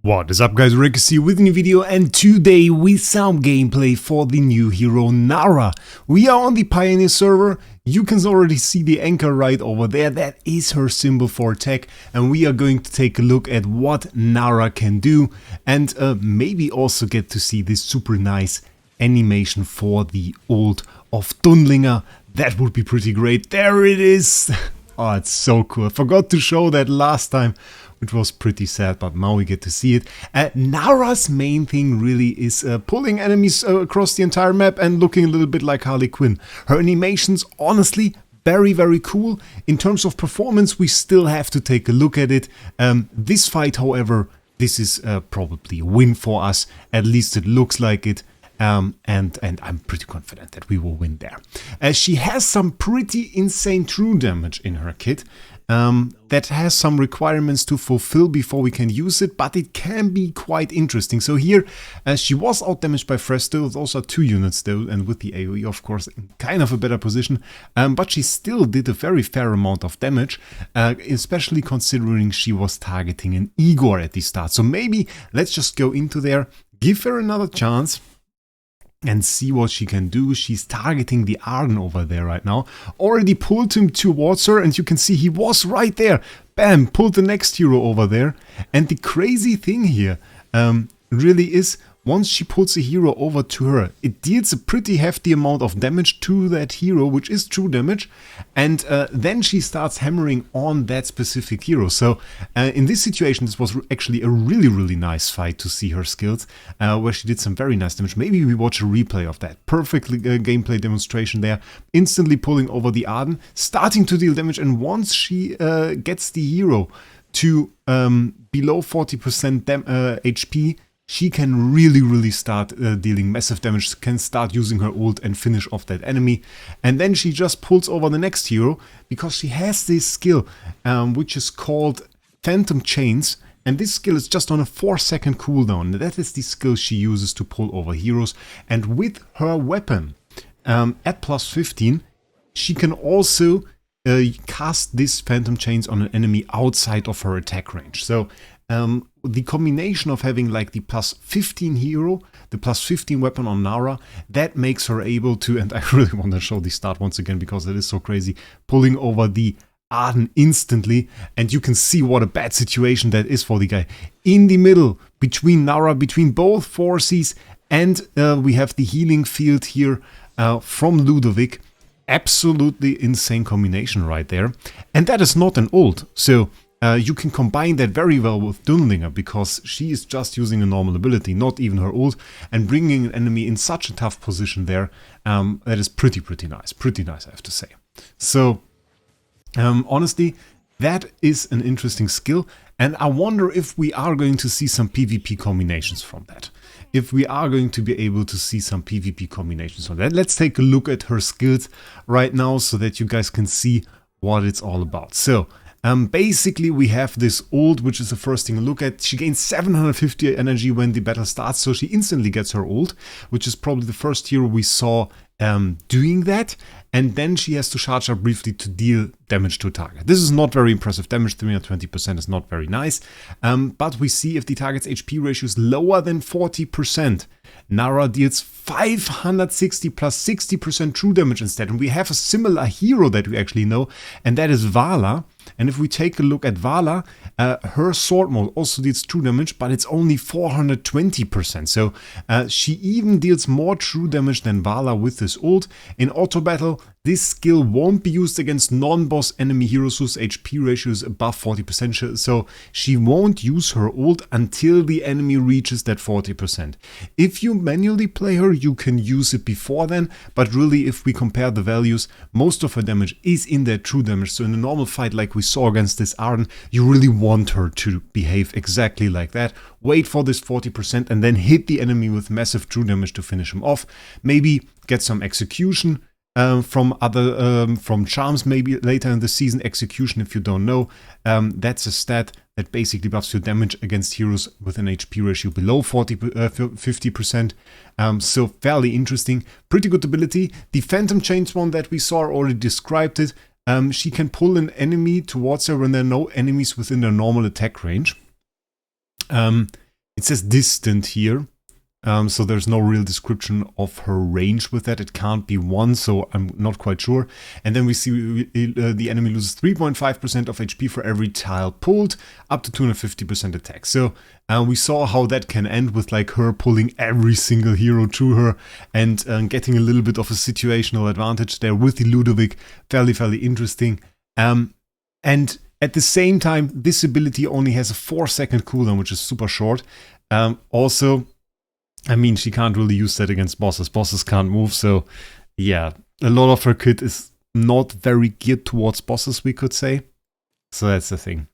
What is up guys, Wraec here with a new video, and today with some gameplay for the new hero Nara. We are on the Pioneer server. You can already see the anchor right over there. That is her symbol for attack, and we are going to take a look at what Nara can do, and maybe also get to see this super nice animation for the ult of Dunlinger. That would be pretty great. There it is. Oh, it's so cool. I forgot to show that last time, which was pretty sad, but now we get to see it. Nara's main thing really is pulling enemies across the entire map and looking a little bit like Harley Quinn. Her animations, honestly, very cool. In terms of performance, we still have to take a look at it. This fight, however, this is probably a win for us. At least it looks like it. And I'm pretty confident that we will win there. She has some pretty insane true damage in her kit. That has some requirements to fulfill before we can use it, but it can be quite interesting. So here, she was outdamaged by Fresto. Those are 2 units though, and with the AoE, of course, in kind of a better position. But she still did a very fair amount of damage, especially considering she was targeting an Igor at the start. So maybe let's just go into there, give her another chance, and see what she can do. She's targeting the Arden over there right now. Already pulled him towards her, and you can see he was right there. Bam! Pulled the next hero over there. And the crazy thing here really is, once she pulls a hero over to her, it deals a pretty hefty amount of damage to that hero, which is true damage, and then she starts hammering on that specific hero. So in this situation, this was actually a really nice fight to see her skills, where she did some very nice damage. Maybe we watch a replay of that. Perfect gameplay demonstration there. Instantly pulling over the Arden, starting to deal damage, and once she gets the hero to below 40% HP, she can really start dealing massive damage, can start using her ult and finish off that enemy. And then she just pulls over the next hero, because she has this skill, which is called Phantom Chains. And this skill is just on a 4-second cooldown. That is the skill she uses to pull over heroes. And with her weapon at plus 15, she can also cast this Phantom Chains on an enemy outside of her attack range. So the combination of having like the plus 15 hero, the plus 15 weapon on Nara, that makes her able to, and I really want to show the start once again because it is so crazy, pulling over the Arden instantly, and you can see what a bad situation that is for the guy. In the middle, between Nara, between both forces, and we have the healing field here from Ludovic. Absolutely insane combination right there. And that is not an ult, so you can combine that very well with Dunlinger, because she is just using a normal ability, not even her ult, and bringing an enemy in such a tough position there. That is pretty nice. Pretty nice, I have to say. So, honestly, that is an interesting skill, and I wonder if we are going to see some PvP combinations from that. If we are going to be able to see some PvP combinations from that. Let's take a look at her skills right now so that you guys can see what it's all about. So, basically we have this ult, which is the first thing to look at. She gains 750 energy when the battle starts, so she instantly gets her ult, which is probably the first hero we saw doing that. And then she has to charge up briefly to deal damage to a target. This is not very impressive damage. 320% is not very nice, but we see if the target's HP ratio is lower than 40%, Nara deals 560 plus 60% true damage instead. And we have a similar hero that we actually know, and that is Vala. And if we take a look at Vala, her sword mode also deals true damage, but it's only 420%. So she even deals more true damage than Vala with this ult. In auto battle, this skill won't be used against non-boss enemy heroes whose HP ratio is above 40%, so she won't use her ult until the enemy reaches that 40%. If you manually play her, you can use it before then, but really if we compare the values, most of her damage is in that true damage. So in a normal fight like we saw against this Arden, you really want her to behave exactly like that. Wait for this 40% and then hit the enemy with massive true damage to finish him off. Maybe get some execution from charms, maybe later in the season. Execution, if you don't know, that's a stat that basically buffs your damage against heroes with an HP ratio below 50%. So fairly interesting, pretty good ability. The Phantom Chains one that we saw, already described it. She can pull an enemy towards her when there are no enemies within their normal attack range. it says distant here. So there's no real description of her range with that. It can't be 1, so I'm not quite sure. And then we see the enemy loses 3.5% of HP for every tile pulled, up to 250% attack. So we saw how that can end with like her pulling every single hero to her and getting a little bit of a situational advantage there with the Ludovic. Fairly interesting. And at the same time, this ability only has a 4-second cooldown, which is super short. Also, I mean, she can't really use that against bosses. Bosses can't move, so yeah, a lot of her kit is not very geared towards bosses, we could say. So that's the thing.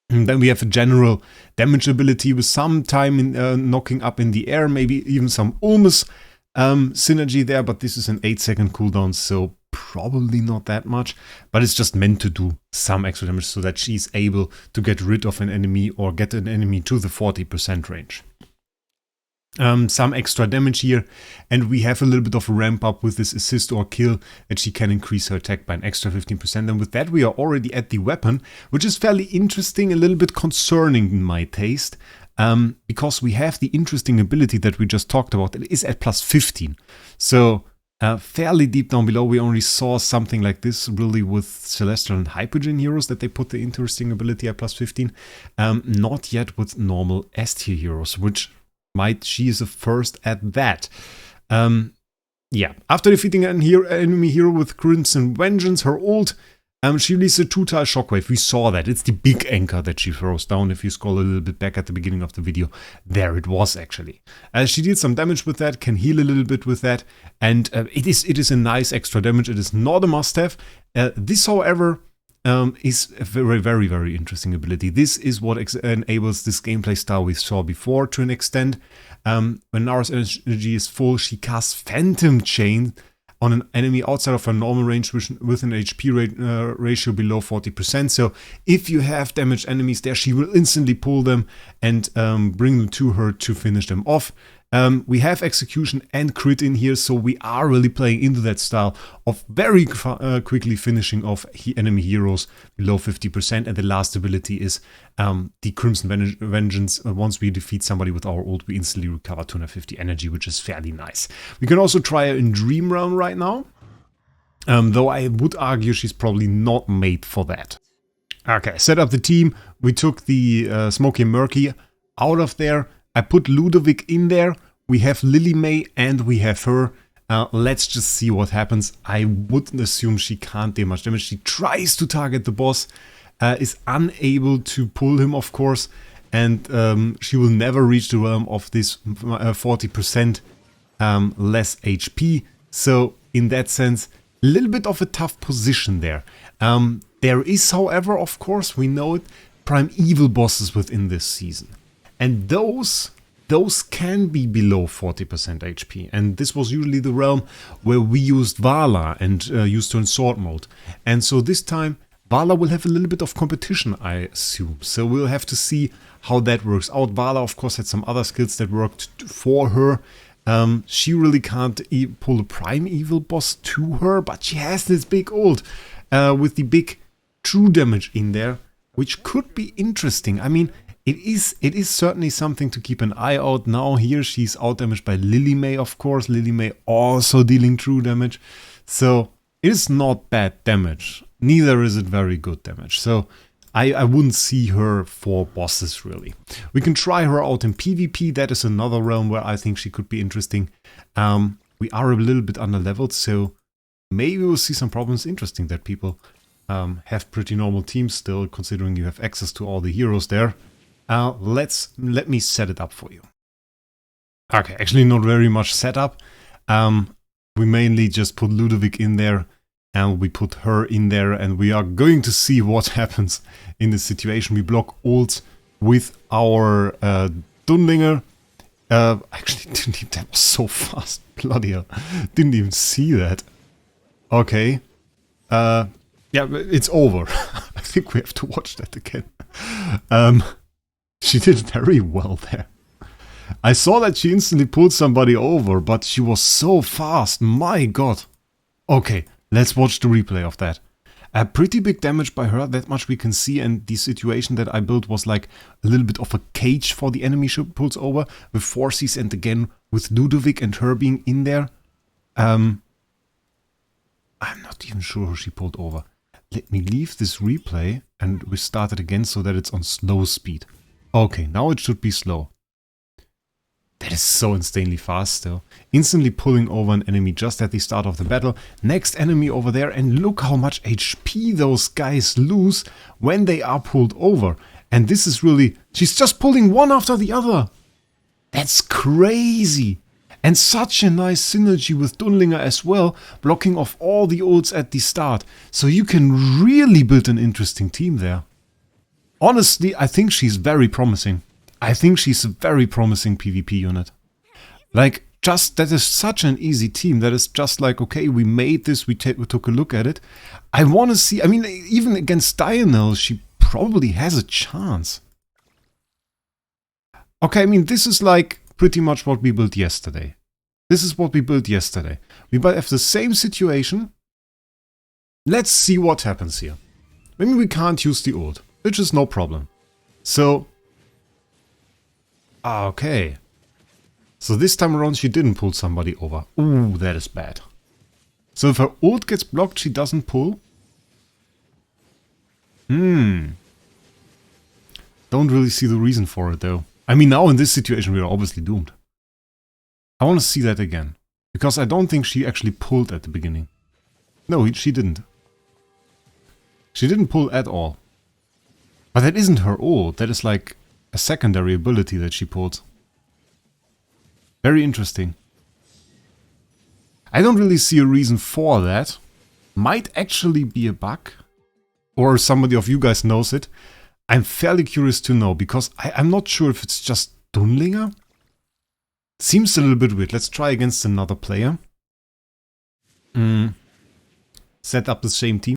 And then we have a general damage ability with some time in knocking up in the air, maybe even some Ulmus synergy there, but this is an 8-second cooldown, so probably not that much. But it's just meant to do some extra damage so that she's able to get rid of an enemy or get an enemy to the 40% range. Some extra damage here, and we have a little bit of a ramp up with this assist or kill that she can increase her attack by an extra 15%, and with that we are already at the weapon, which is fairly interesting, a little bit concerning in my taste, because we have the interesting ability that we just talked about that is at plus 15. So fairly deep down below we only saw something like this really with Celestial and Hypogean heroes, that they put the interesting ability at plus 15, not yet with normal S tier heroes, which she is the first at that. Yeah, after defeating an enemy hero with Crimson Vengeance, her ult, she released a 2-tile shockwave. We saw that. It's the big anchor that she throws down. If you scroll a little bit back at the beginning of the video, there it was actually. She did some damage with that, can heal a little bit with that, and it is a nice extra damage. It is not a must-have. This, however, is a very interesting ability. This is what enables this gameplay style we saw before to an extent. When Nara's energy is full, she casts Phantom Chain on an enemy outside of her normal range with an HP ratio below 40%. So if you have damaged enemies there, she will instantly pull them and bring them to her to finish them off. We have execution and crit in here, so we are really playing into that style of very quickly finishing off enemy heroes below 50%. And the last ability is the Crimson Vengeance. Once we defeat somebody with our ult, we instantly recover 250 energy, which is fairly nice. We can also try her in Dream Realm right now, though I would argue she's probably not made for that. Okay, set up the team. We took the Smoky and Murky out of there. I put Ludovic in there. We have Lily May and we have her. Let's just see what happens. I wouldn't assume she can't do much damage. She tries to target the boss, is unable to pull him, of course, and she will never reach the realm of this 40% less HP. So in that sense, a little bit of a tough position there. There is, however, of course, we know it, primeval bosses within this season. And those can be below 40% HP. And this was usually the realm where we used Vala and used her in sword mode. And so this time, Vala will have a little bit of competition, I assume. So we'll have to see how that works out. Vala, of course, had some other skills that worked for her. She really can't pull a primeval boss to her, but she has this big ult with the big true damage in there, which could be interesting. I mean, it is certainly something to keep an eye out. Now here she's outdamaged by Lily May, of course. Lily May also dealing true damage. So it is not bad damage. Neither is it very good damage. So I wouldn't see her for bosses really. We can try her out in PvP. That is another realm where I think she could be interesting. We are a little bit underleveled, so maybe we'll see some problems. Interesting that people have pretty normal teams still, considering you have access to all the heroes there. Let me set it up for you. Okay, actually not very much setup. We mainly just put Ludovic in there and we put her in there, and we are going to see what happens in this situation. We block ults with our Dunlinger. Actually, that was so fast. Bloody hell. Didn't even see that. Okay. Yeah, it's over. I think we have to watch that again. She did very well there. I saw that she instantly pulled somebody over, but she was so fast. My god. Okay, let's watch the replay of that. A pretty big damage by her, that much we can see, and the situation that I built was like a little bit of a cage for the enemy she pulls over, with Forces and again with Ludovic and her being in there. I'm not even sure who she pulled over. Let me leave this replay and we start it again so that it's on slow speed. Okay, now it should be slow. That is so insanely fast still. Instantly pulling over an enemy just at the start of the battle. Next enemy over there, and look how much HP those guys lose when they are pulled over. And this is really... she's just pulling one after the other. That's crazy. And such a nice synergy with Dunlinger as well, blocking off all the ults at the start. So you can really build an interesting team there. Honestly, I think she's very promising. I think she's a very promising PvP unit. Like, just that is such an easy team. That is just like, okay, we made this, we took a look at it. I want to see, I mean, even against Dianel, she probably has a chance. Okay, I mean, this is like pretty much what we built yesterday. This is what we built yesterday. We have the same situation. Let's see what happens here. Maybe we can't use the ult, which is no problem. So... okay. So this time around she didn't pull somebody over. Ooh, that is bad. So if her ult gets blocked, she doesn't pull? Don't really see the reason for it though. I mean, now in this situation we are obviously doomed. I want to see that again. Because I don't think she actually pulled at the beginning. No, she didn't. She didn't pull at all. But that isn't her ult. That is like a secondary ability that she pulled. Very interesting. I don't really see a reason for that. Might actually be a bug. Or somebody of you guys knows it. I'm fairly curious to know, because I'm not sure if it's just Dunlinger. Seems a little bit weird. Let's try against another player. Set up the same team.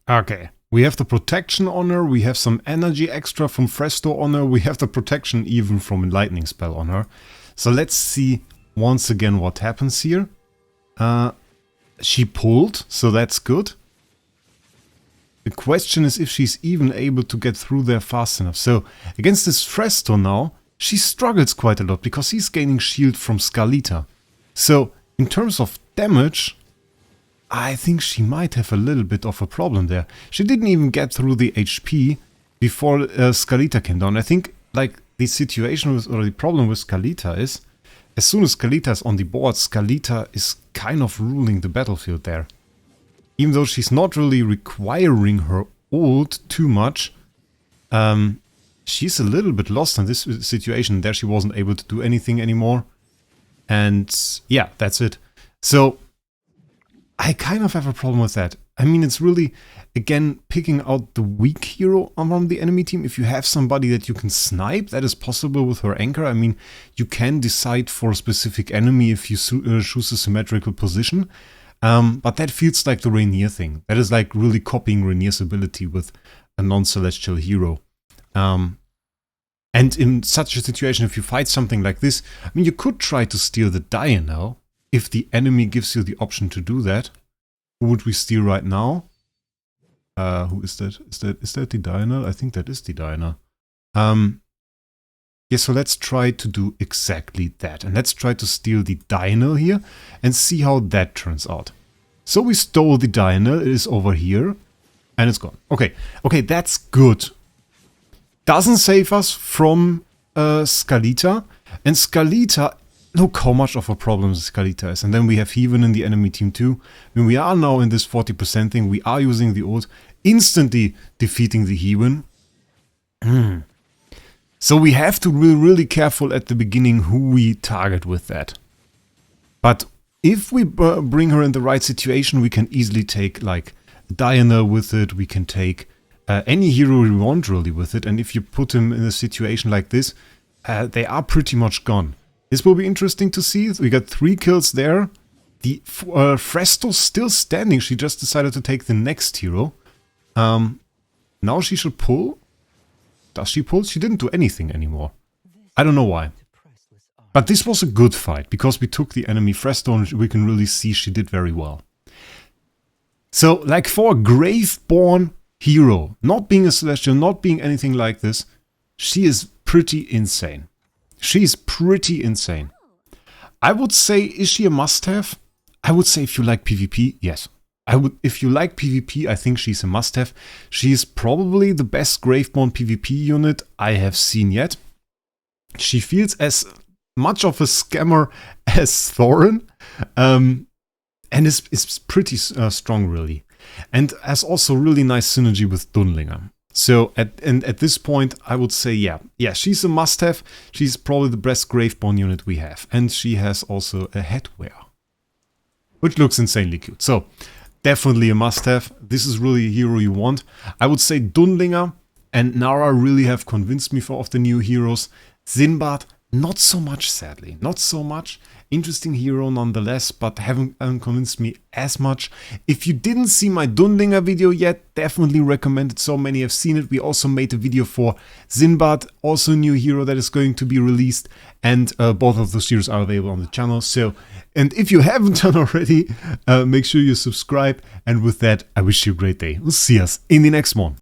Okay. We have the protection on her, we have some energy extra from Fresto on her, we have the protection even from a lightning spell on her. So let's see once again what happens here. She pulled, so that's good. The question is if she's even able to get through there fast enough. So against this Fresto now, she struggles quite a lot because he's gaining shield from Skalita. So in terms of damage... I think she might have a little bit of a problem there. She didn't even get through the HP before Skalita came down. I think like the situation with, or the problem with Skalita is, as soon as Skalita is on the board, Skalita is kind of ruling the battlefield there. Even though she's not really requiring her ult too much, she's a little bit lost in this situation. There she wasn't able to do anything anymore. And yeah, that's it. So... I kind of have a problem with that. I mean, it's really, again, picking out the weak hero among the enemy team. If you have somebody that you can snipe, that is possible with her anchor. I mean, you can decide for a specific enemy if you choose a symmetrical position. But that feels like the Rainier thing. That is like really copying Rainier's ability with a non-celestial hero. And in such a situation, if you fight something like this, I mean, you could try to steal the Dianel. If the enemy gives you the option to do that. Who would we steal right now? Who is that? Is that the Dianel? I think that is the Dianel. Yeah, so let's try to do exactly that. And let's try to steal the Dianel here and see how that turns out. So we stole the Dianel. It is over here. And it's gone. Okay, that's good. Doesn't save us from Skalita. And Skalita... Look how much of a problem Skalita is. And then we have Heaven in the enemy team too. When we are now in this 40% thing, we are using the ult, instantly defeating the Heaven. So we have to be really careful at the beginning who we target with that. But if we bring her in the right situation, we can easily take like Diana with it. We can take any hero we want really with it. And if you put him in a situation like this, they are pretty much gone. This will be interesting to see. We got 3 kills there. The Fresto's still standing. She just decided to take the next hero. Now she should pull. Does she pull? She didn't do anything anymore. I don't know why. But this was a good fight. Because we took the enemy Fresto and we can really see she did very well. So, like for a Graveborn hero, not being a Celestial, not being anything like this, she is pretty insane. She's pretty insane. I would say, is she a must-have? I would say if you like PvP, yes. If you like PvP, I think she's a must-have. She's probably the best Graveborn PvP unit I have seen yet. She feels as much of a scammer as Thorin, and is pretty strong, really. And has also really nice synergy with Dunlinger. So at this point, I would say, yeah, she's a must-have. She's probably the best Graveborn unit we have. And she has also a headwear, which looks insanely cute. So, definitely a must-have. This is really a hero you want. I would say Dunlinger and Nara really have convinced me of the new heroes. Sinbad, not so much, sadly. Not so much. Interesting hero nonetheless, but haven't convinced me as much. If you didn't see my Dunlinger video yet, definitely recommend it. So many have seen it. We also made a video for Sinbad, also a new hero that is going to be released. And both of those heroes are available on the channel. So, and if you haven't done already, make sure you subscribe. And with that, I wish you a great day. We'll see us in the next one.